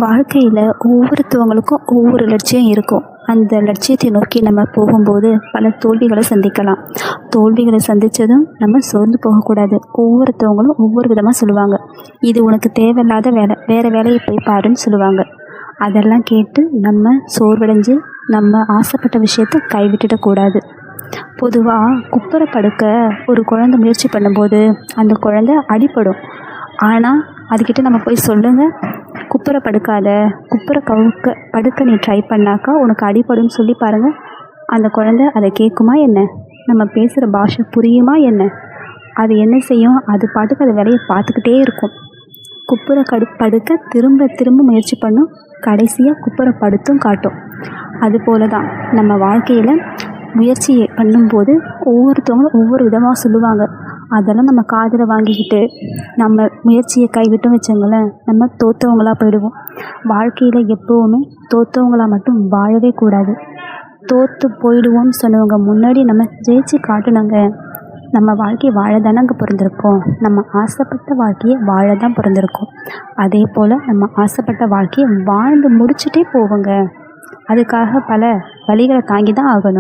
வாழ்க்கையில் ஒவ்வொருத்தவங்களுக்கும் ஒவ்வொரு லட்சியம் இருக்கும். அந்த லட்சியத்தை நோக்கி நம்ம போகும்போது பல தோல்விகளை சந்திக்கலாம். தோல்விகளை சந்தித்ததும் நம்ம சோர்ந்து போகக்கூடாது. ஒவ்வொருத்தவங்களும் ஒவ்வொரு விதமாக சொல்லுவாங்க. இது உனக்கு தேவையில்லாத வேலை, வேறு வேலையை போய் பாருன்னு சொல்லுவாங்க. அதெல்லாம் கேட்டு நம்ம சோர்வடைஞ்சு நம்ம ஆசைப்பட்ட விஷயத்தை கைவிட்டுடக்கூடாது. பொதுவாக குப்புற படுக்க ஒரு குழந்தை முயற்சி பண்ணும்போது அந்த குழந்தை அடிபடும். ஆனால் அதுக்கிட்ட நம்ம போய் சொல்லுங்கள், குப்புற படுக்காத, குப்புற படுக்க நீ ட்ரை பண்ணாக்கா உனக்கு அடிபடும்னு சொல்லி பாருங்கள். அந்த குழந்தை அதை கேட்குமா என்ன? நம்ம பேசுகிற பாஷை புரியுமா என்ன? அது என்ன செய்யும்? அது பாட்டுக்கு அது வேலையை பார்த்துக்கிட்டே இருக்கும். குப்புற படுக்க திரும்ப திரும்ப முயற்சி பண்ணும், கடைசியாக குப்புற படுத்தும் காட்டும். அதுபோல தான் நம்ம வாழ்க்கையில் முயற்சி பண்ணும்போது ஒவ்வொருத்தவங்களும் ஒவ்வொரு விதமாக சொல்லுவாங்க. அதெல்லாம் நம்ம காதில் வாங்கிக்கிட்டு நம்ம முயற்சியை கைவிட்டோம் வச்சுங்களேன், நம்ம தோற்றவங்களாக போயிடுவோம். வாழ்க்கையில் எப்போவுமே தோற்றவங்களாக மட்டும் வாழவே கூடாது. தோற்று போயிடுவோம்னு சொன்னவங்க முன்னாடி நம்ம ஜெயிச்சு காட்டணுங்க. நம்ம வாழ்க்கையை வாழ தானங்க பிறந்திருக்கோம். நம்ம ஆசைப்பட்ட வாழ்க்கையை வாழ தான் பிறந்திருக்கோம். அதே போல் நம்ம ஆசைப்பட்ட வாழ்க்கையை வாழ்ந்து முடிச்சுட்டே போவோங்க. அதுக்காக பல வழிகளை தாங்கி தான் ஆகணும்.